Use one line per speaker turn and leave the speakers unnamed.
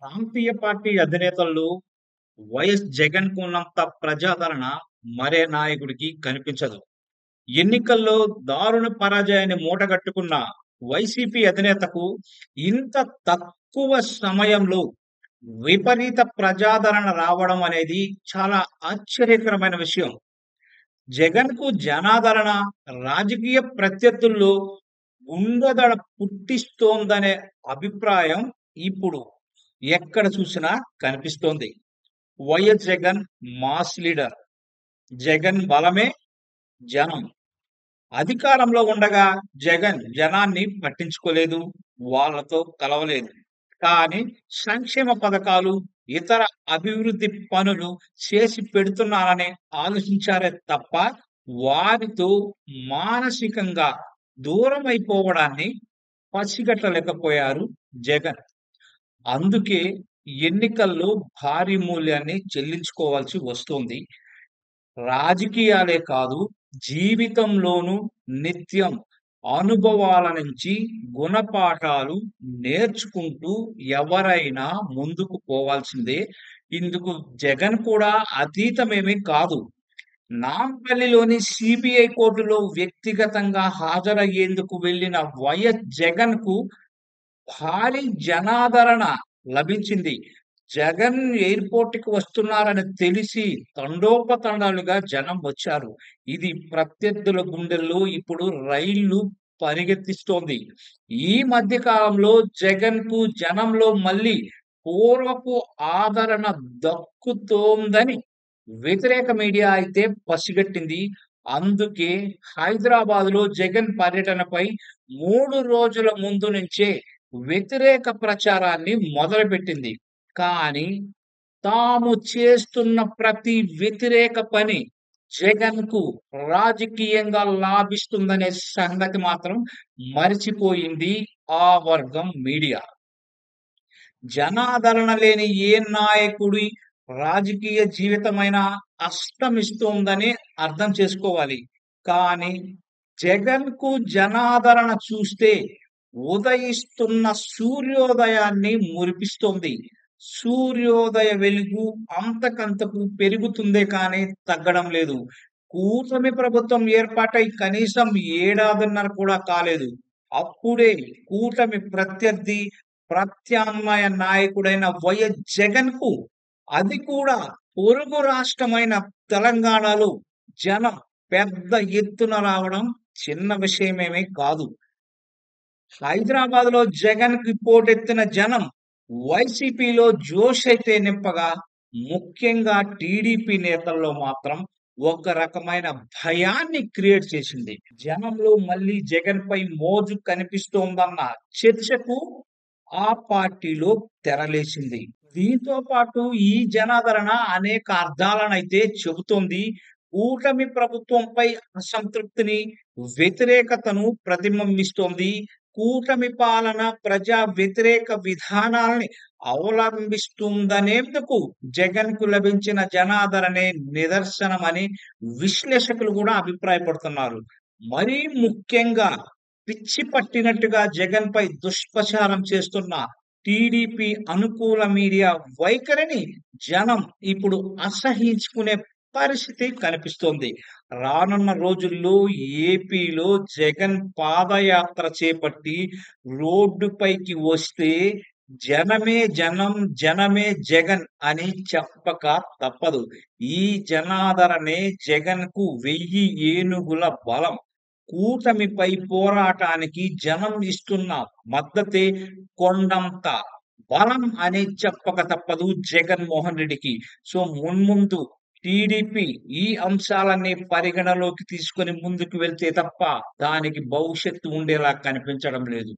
ప్రాంతీయ party అధినేతల్లో YS జగన్‌కు ఉన్నంత ప్రజాదరణ మరే నాయకుడికి కనిపించదు. ఎన్నికల్లో దారుణ పరాజయాన్ని మూటగట్టుకున్న వైసీపీ అధినేతకు ఇంత తక్కువ సమయంలో విపరీత ప్రజాదరణ రావడం అనేది చాలా ఆశ్చర్యకరమైన విషయం. జగన్‌కు జనాదరణ రాజకీయ ప్రత్యర్థుల్లో గుండెదడ పుట్టిస్తోందనే అభిప్రాయం ఇప్పుడు ఎక్కడ చూసినా కనిపిస్తోంది. YS Jagan mass leader. Jagan బలమే జనం. అధికారంలో ఉండగా జగన్ జనాన్ని పట్టించుకోలేదు. వాళ్ళతో కలవలేదు. కానీ సంక్షేమ పథకాలు, ఇతర అభివృద్ధి పనులు చేసి పెడుతున్నారని ఆలోచించారే తప్ప వారితో మానసికంగా దూరమైపోవడాన్ని పసిగట్టలేకపోయారు జగన్. అందుకే ఎన్నికల్లో భారీ మూల్యాన్ని చెల్లించుకోవాల్సి వస్తోంది. రాజకీయాలే కాదు, జీవితంలోనూ నిత్యం అనుభవాల నుంచి గుణపాఠాలు నేర్చుకుంటూ ఎవరైనా ముందుకు పోవాల్సిందే. ఇందుకు జగన్ కూడా అతీతమేమీ కాదు. నాంపల్లిలోని సిబిఐ కోర్టులో వ్యక్తిగతంగా హాజరయ్యేందుకు వెళ్లిన వైఎస్ జగన్‌కు భారీ జనాదరణ లభించింది. జగన్ ఎయిర్‌పోర్ట్‌కి వస్తున్నారని తెలిసి తండోపతండాలుగా జనం వచ్చారు. ఇది ప్రత్యర్థుల గుండెల్లో ఇప్పుడు రైళ్లు పరిగెత్తిస్తోంది. ఈ మధ్య కాలంలో జగన్‌కు జనంలో మళ్ళీ పూర్వపు ఆదరణ దక్కుతోందని వ్యతిరేక మీడియా అయితే పసిగట్టింది. అందుకే హైదరాబాద్‌లో జగన్ పర్యటనపై 3 రోజుల ముందు నుంచే వ్యతిరేక ప్రచారాన్ని మొదలుపెట్టింది. కానీ తాము చేస్తున్న ప్రతి వ్యతిరేక పని జగన్‌కు రాజకీయంగా లాభిస్తుందనే సంగతి మాత్రం మరిచిపోయింది ఆ వర్గం మీడియా. జనాదరణ లేని ఏ నాయకుడి రాజకీయ జీవితమైనా అస్తమిస్తోందని అర్థం చేసుకోవాలి. కానీ జగన్‌కు జనాదరణ చూస్తే ఉదయిస్తున్న సూర్యోదయాన్ని మురిపిస్తోంది. సూర్యోదయ వెలుగు అంతకంతకు పెరుగుతుందే కానీ తగ్గడం లేదు. కూటమి ప్రభుత్వం ఏర్పాటై కనీసం ఏడాదిన్నర కూడా కాలేదు. అప్పుడే కూటమి ప్రత్యర్థి, ప్రత్యామ్నాయ నాయకుడైన వైఎస్ జగన్‌కు, అది కూడా పొరుగు రాష్ట్రమైన తెలంగాణలో జనం పెద్ద ఎత్తున రావడం చిన్న విషయమేమీ కాదు. హైదరాబాద్‌లో జగన్‌కి పోటెత్తిన జనం వైసీపీలో జోషైతే నింపగా, ముఖ్యంగా టీడీపీ నేతల్లో మాత్రం ఒక రకమైన భయాన్ని క్రియేట్ చేసింది. జనంలో మళ్ళీ జగన్‌పై మోజు కనిపిస్తోందన్న చర్చకు ఆ పార్టీలో తెరలేచింది. దీంతో పాటు ఈ జనాదరణ అనేక అర్థాలనైతే చెబుతోంది. కూటమి ప్రభుత్వంపై అసంతృప్తిని, వ్యతిరేకతను ప్రతిబింబిస్తోంది. కూటమి పాలన ప్రజా వ్యతిరేక విధానాల్ని అవలంబిస్తుందనేందుకు జగన్‌కు లభించిన జనాదరణే నిదర్శనమని విశ్లేషకులు కూడా అభిప్రాయపడుతున్నారు. మరీ ముఖ్యంగా పిచ్చి పట్టినట్టుగా జగన్‌పై దుష్ప్రచారం చేస్తున్న టీడీపీ అనుకూల మీడియా వైఖరిని జనం ఇప్పుడు అసహ్యించుకునే పరిస్థితి కనిపిస్తోంది. రానున్న రోజుల్లో ఏపీలో జగన్ పాదయాత్ర చేపట్టి రోడ్డుపైకి వస్తే జనమే జనం, జనమే జగన్ అని చెప్పక తప్పదు. ఈ జనాదరణే జగన్‌కు 1000 ఏనుగుల బలం. కూటమిపై పోరాటానికి జనం ఇస్తున్న మద్దతే కొండంత బలం అని చెప్పక తప్పదు జగన్‌మోహన్ రెడ్డికి. సో, మున్ముందు టీడీపీ ఈ అంశాలన్నీ పరిగణలోకి తీసుకొని ముందుకు వెళ్తే తప్ప దానికి భవిష్యత్తు ఉండేలా కనిపించడం లేదు.